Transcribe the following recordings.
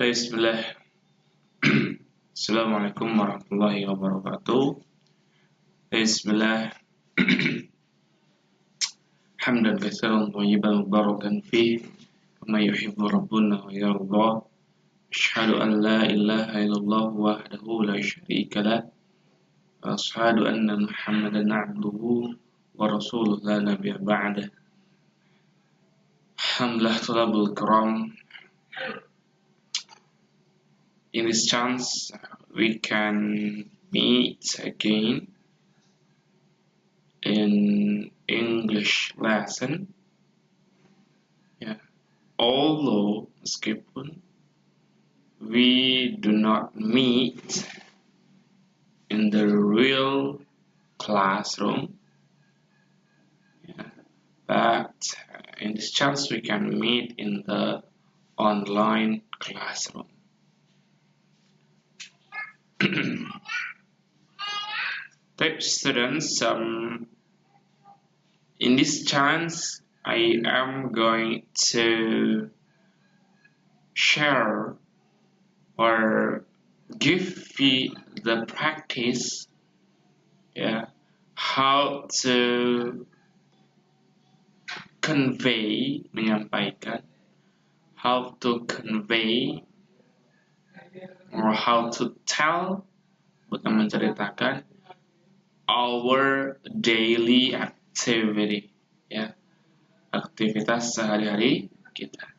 Bismillah. Assalamualaikum warahmatullahi wabarakatuh. Bismillah. Hamdan katsiran thayyiban mubarakan fih kama yuhibbu rabbuna wa yarda. Asyhadu an la ilaha illallah wahdahu la syarika lah. Wa asyhadu anna Muhammadan abduhu wa rasuluhu la nabiyya ba'dah. Alhamdulillah thalabul kiram. In this chance, we can meet again in English lesson. Yeah. Although meskipun we do not meet in the real classroom, yeah, but in this chance we can meet in the online classroom. Type students, in this chance I am going to share or give you the practice, how to convey, menyampaikan, how to convey or how to tell, bukan menceritakan, our daily activity, aktivitas sehari-hari kita.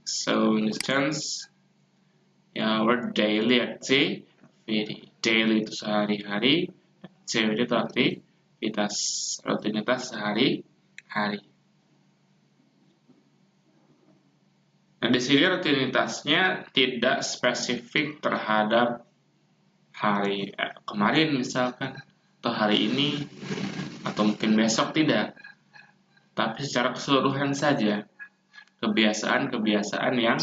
So in this sense, our daily activity, daily itu sehari-hari, activity itu aktivitas, rutinitas sehari-hari. Nah, di sini rutinitasnya tidak spesifik terhadap hari kemarin misalkan, atau hari ini, atau mungkin besok, tidak. Tapi secara keseluruhan saja, kebiasaan-kebiasaan yang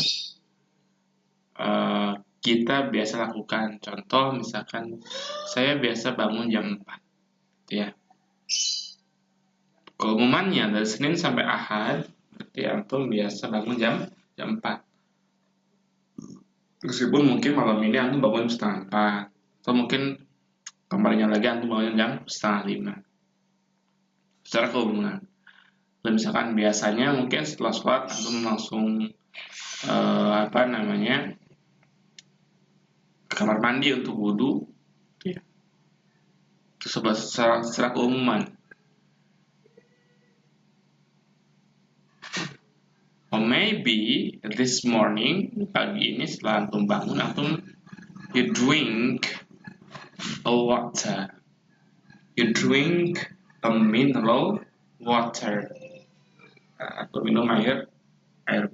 kita biasa lakukan. Contoh misalkan, saya biasa bangun jam 4, Keumumannya dari Senin sampai Ahad, berarti antum biasa bangun jam 4. Meskipun mungkin malam ini antum bangun setengah 4, atau mungkin kembalinya lagi antum bangun jam setengah 5. Secara keumuman. Dan misalkan biasanya mungkin setelah sholat antum langsung ke kamar mandi untuk wudhu, itu secara keumuman. Or maybe this morning, pagi ini setelah antum bangun, you drink a water. You drink a mineral water. Atau minum air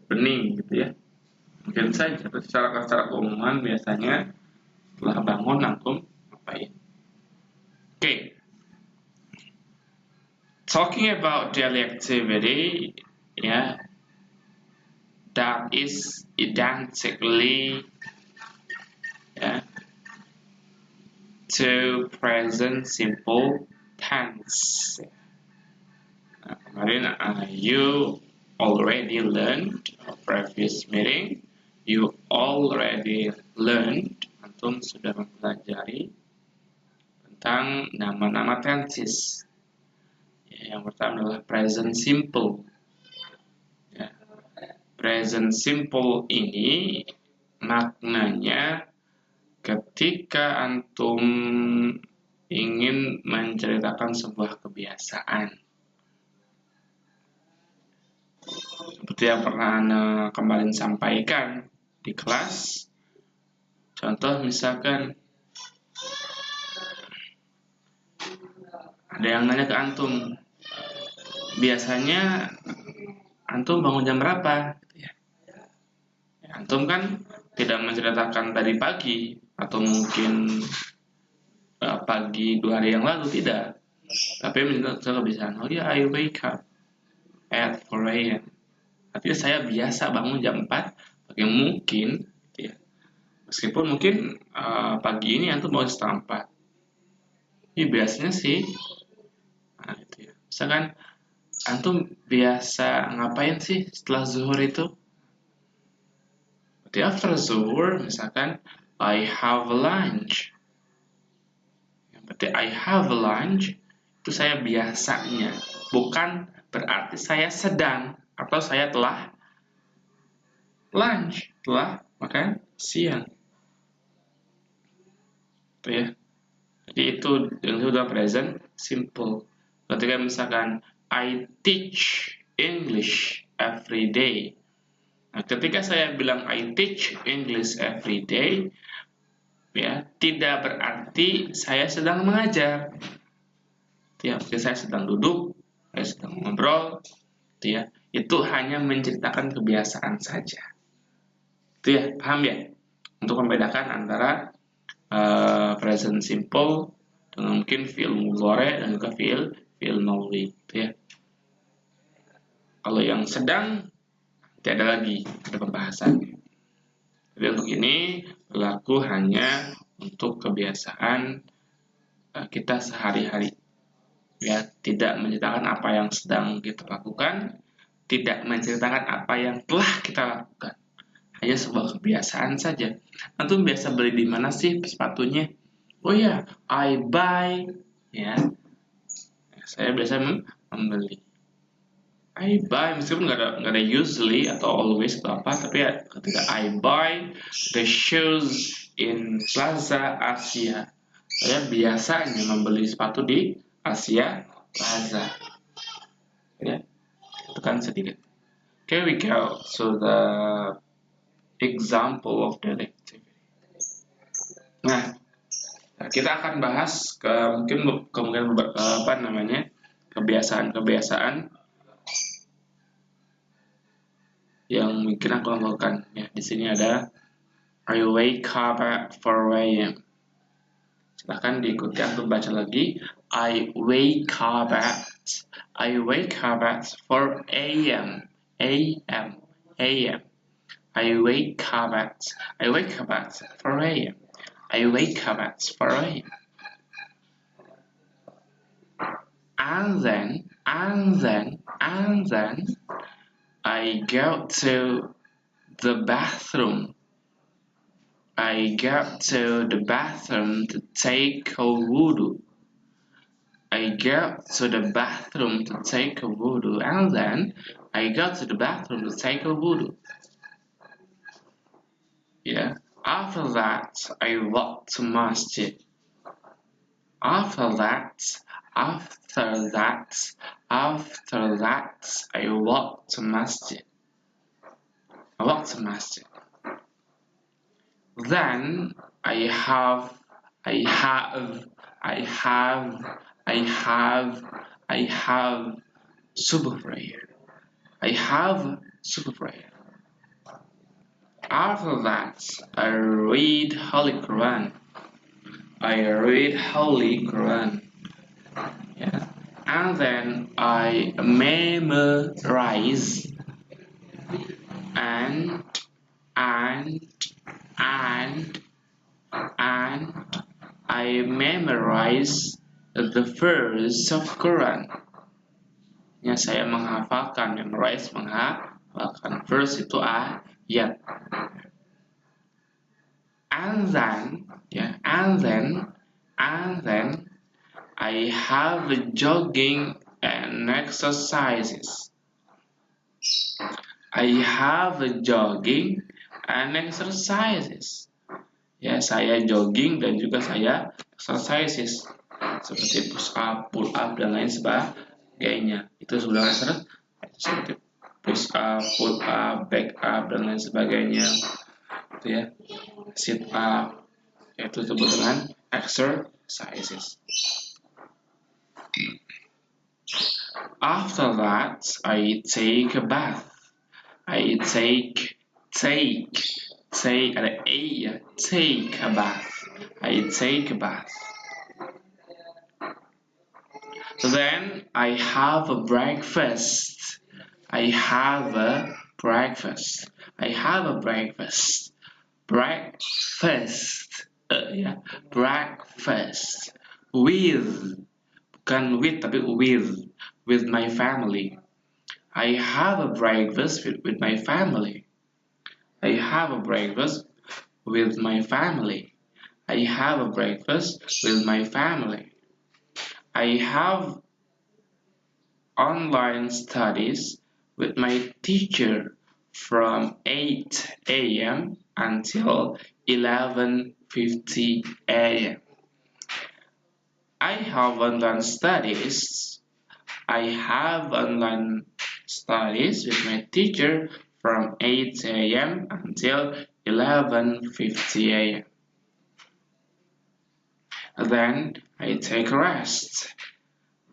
bening gitu ya. Mungkin saja, tapi secara keumuman biasanya setelah bangun antum ngapain? Okay. Talking about daily activity, that is identically to present simple tense. Kemarin you already learned, previous meeting you already learned, antum sudah mempelajari tentang nama-nama tenses. Yang pertama adalah present simple. Present simple ini maknanya ketika antum ingin menceritakan sebuah kebiasaan. Seperti yang pernah Ana kemarin sampaikan di kelas. Contoh misalkan ada yang nanya ke antum, biasanya antum bangun jam berapa? Antum kan tidak menceritakan tadi pagi atau mungkin pagi 2 hari yang lalu, tidak. Tapi menceritakan kebiasaan, I wake up at 4 a.m. Artinya saya biasa bangun jam 4 pagi mungkin, meskipun mungkin pagi ini antum bangun setengah 4. Biasanya sih, misalkan antum biasa ngapain sih setelah zuhur itu? Berarti after zuhur, misalkan I have lunch. Berarti I have lunch itu saya biasanya, bukan berarti saya sedang atau saya telah lunch, telah makan siang. Itu ya. Jadi itu yang sudah present simple. Ketika misalkan I teach English every day. Nah, ketika saya bilang I teach English every day, ya, tidak berarti saya sedang mengajar. Ya, saya sedang duduk, saya sedang ngobrol, ya, itu hanya menceritakan kebiasaan saja. Itu ya, paham ya? Untuk membedakan antara present simple dengan mungkin fi'il mudhari dan juga fi'il madhi, gitu ya. Kalau yang sedang tidak ada lagi, ada pembahasannya. Jadi untuk ini berlaku hanya untuk kebiasaan kita sehari-hari. Ya, tidak menceritakan apa yang sedang kita lakukan, tidak menceritakan apa yang telah kita lakukan. Hanya sebuah kebiasaan saja. Antum biasa beli di mana sih sepatunya? Oh ya, I buy. Ya, saya biasa membeli. I buy, meskipun nggak ada usually atau always atau apa, tapi ya, ketika I buy the shoes in Plaza Asia, saya biasanya membeli sepatu di Asia Plaza. Ya, itu kan sedikit. Okay, we go to the example of daily activity. Nah, kita akan bahas kemungkinan kebiasaan-kebiasaan yang mungkin aku lakukan. Ya, di sini ada I wake up at 4 a.m. Silahkan diikuti atau baca lagi. I wake up at 4 a.m. a.m. a.m. I wake up at 4 a.m. I wake up at 4 a.m. And then I go to the bathroom. I go to the bathroom to take a wudu. I go to the bathroom to take a wudu, and then I go to the bathroom to take a wudu. Yeah. After that, I walk to masjid. After that, I walk to masjid. I walk to masjid. Then I have subuh prayer. I have subuh prayer. After that, I read Holy Quran. Yeah. And then I memorize and I memorize the verse of Quran. Ya, saya menghafalkan, menghafalkan verse itu ayat. And then I have jogging and exercises. I have jogging and exercises. Ya, saya jogging dan juga saya exercises seperti push up, pull up dan lain sebagainya. Itu sudah seperti push up, pull up, back up dan lain sebagainya. Itu ya, sit up, itu disebut dengan exercises. After that, I take a bath. I take ada a ya, take a bath. I take a bath. Then I have a breakfast. Breakfast with, bukan with tapi with my family. I have a breakfast with my family. I have a breakfast with my family. I have a breakfast with my family. I have online studies with my teacher from 8 a.m. until 11:50 a.m. I have online studies. I have online studies with my teacher from 8 a.m. until 11:50 a.m. Then I take a rest.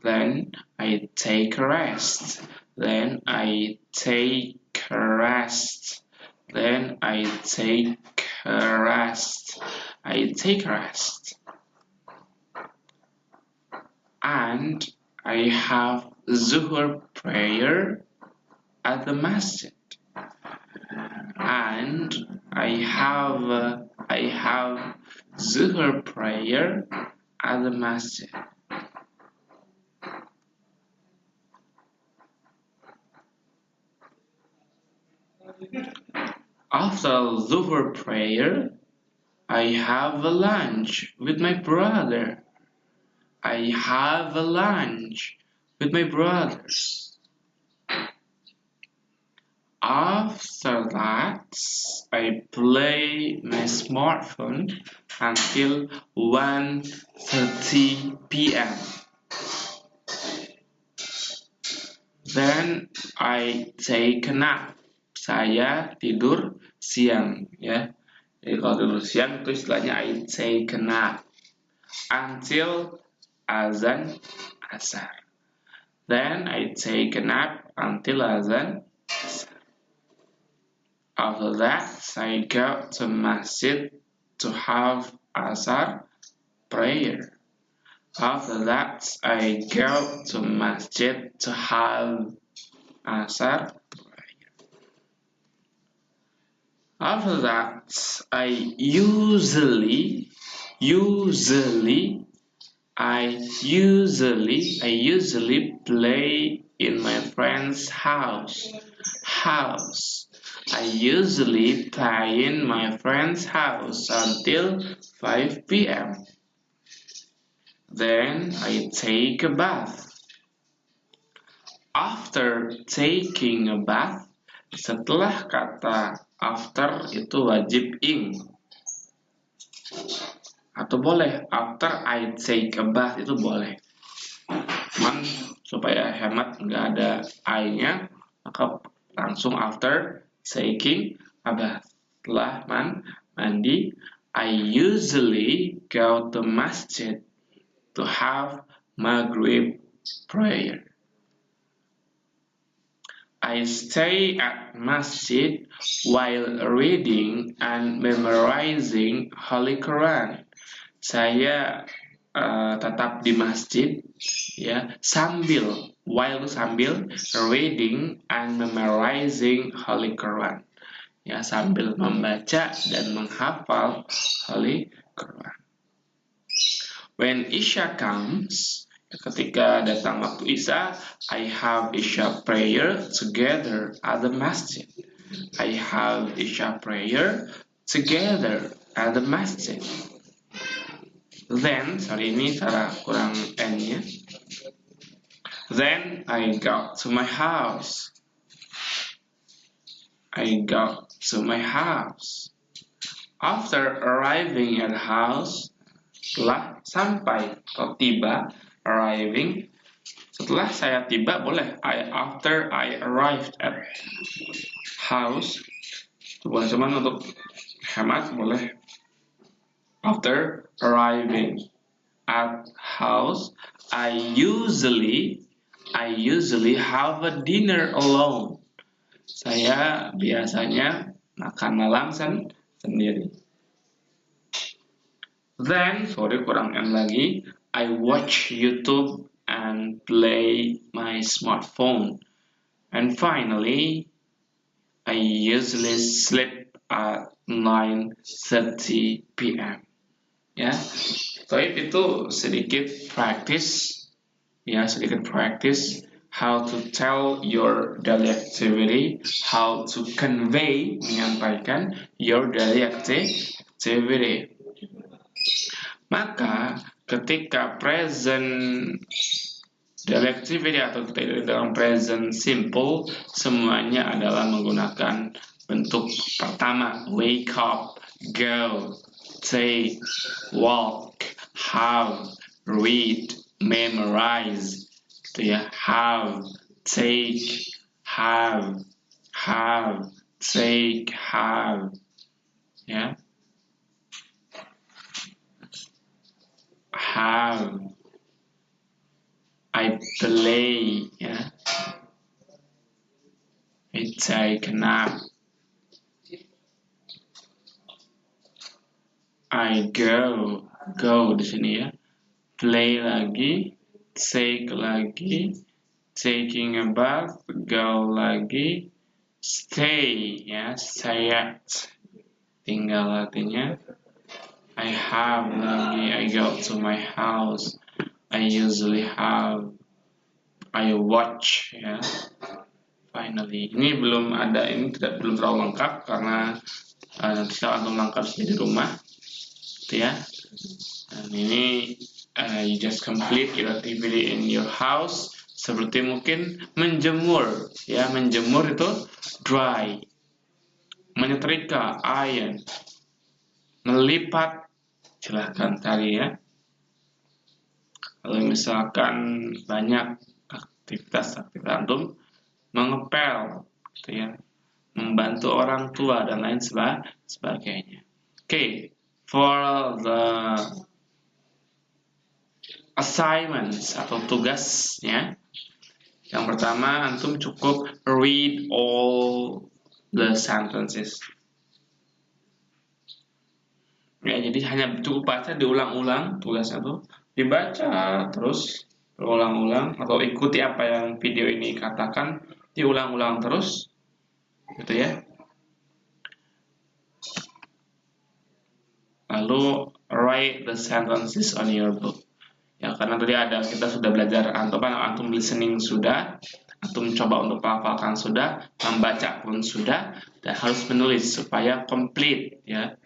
Then I take a rest. Then I take a rest. Then I take a rest. I take a rest. And I have Zuhur prayer at the masjid. And I have Zuhur prayer at the masjid. After Zuhur prayer, I have a lunch with my brother. I have a lunch with my brothers. After that, I play my smartphone until 1:30 p.m. Then I take a nap. Saya tidur siang, ya. Jadi kalau tidur siang itu istilahnya I take a nap until azan asar. Then I take a nap until azan asar. After that, I go to masjid to have asar prayer. After that, I go to masjid to have asar prayer. After that, I usually play in my friend's house. I usually play in my friend's house until 5 p.m. Then I take a bath. After taking a bath, setelah kata after itu wajib ing. Atau boleh after I take a bath itu boleh. Cuman supaya hemat nggak ada I-nya, maka langsung after taking a bath. Setelah mandi, I usually go to masjid to have Maghrib prayer. I stay at masjid while reading and memorizing Holy Quran. Saya tetap di masjid, ya, sambil reading and memorizing Holy Quran, ya, sambil membaca dan menghafal Holy Quran. When Isya comes, ketika datang waktu Isya, I have Isya prayer together at the masjid. I have Isya prayer together at the masjid. Then, ini cara kurang N-nya. Then I go to my house. After arriving at the house, setelah sampai atau tiba, arriving. Setelah saya tiba boleh after I arrived at house. Itu boleh, cuman untuk hemat boleh after arriving at house. I usually have a dinner alone. Saya biasanya makan malam sendiri. Then, kurang N lagi, I watch YouTube and play my smartphone. And finally, I usually sleep at 9:30 p.m. Ya, so itu sedikit practice how to tell your daily activity, how to convey, menyampaikan your daily activity. Maka ketika present daily activity atau kita dalam present simple, semuanya adalah menggunakan bentuk pertama, wake up, go, take, walk, have, read, memorize, gitu ya, have, take, have, take, have, ya, have, I play, ya, I take a nap, I go di sini ya, play lagi, take lagi, taking a bath, go lagi, stay ya, stay at, tinggal artinya, I have lagi, I go to my house, I usually have, I watch ya. Finally, ini belum terlalu lengkap karena nanti saat antum lengkap di rumah, gitu ya. Dan ini you just complete your activity in your house. Seperti mungkin menjemur, ya, menjemur itu dry, menyetrika iron, melipat silahkan cari ya. Kalau misalkan banyak aktivitas antum, mengepel, gitu ya, membantu orang tua dan lain sebagainya. Okay, for the assignments atau tugasnya, yang pertama antum cukup read all the sentences. Ya, jadi hanya cukup baca, diulang-ulang tugasnya tuh, dibaca terus berulang-ulang atau ikuti apa yang video ini katakan, diulang-ulang terus, gitu ya. Lalu write the sentences on your book. Ya, karena tadi kita sudah belajar antum listening sudah, antum coba untuk melafalkan sudah, membaca pun sudah, dan harus menulis supaya complete ya.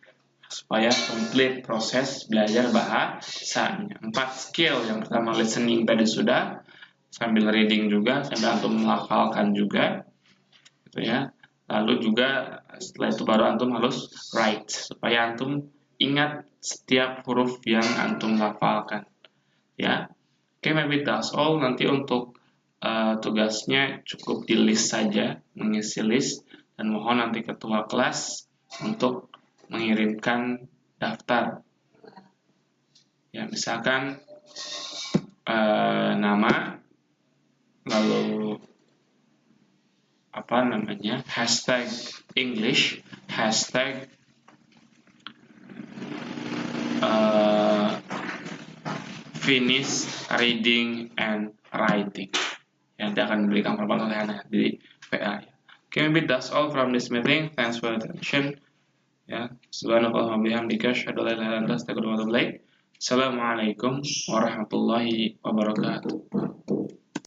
Supaya complete proses belajar bahasanya. 4 skill, yang pertama listening tadi sudah, sambil reading juga, sambil antum melafalkan juga, gitu ya. Lalu juga setelah itu baru antum harus write, supaya antum ingat setiap huruf yang antum lafalkan, ya. Oke, maybe that's all. Nanti untuk tugasnya cukup di list saja, mengisi list, dan mohon nanti ketua kelas untuk mengirimkan daftar, ya, misalkan nama, lalu hashtag English, hashtag finish reading and writing, yang dia akan diberikan perbankan oleh anak di PA. Okay, maybe that's all from this meeting. Thanks for your attention. Ya, subhanallah wa bihamdika asyhadu an la ilaha illa anta astaghfiruka wa atubu ilaik. Assalamualaikum warahmatullahi wabarakatuh.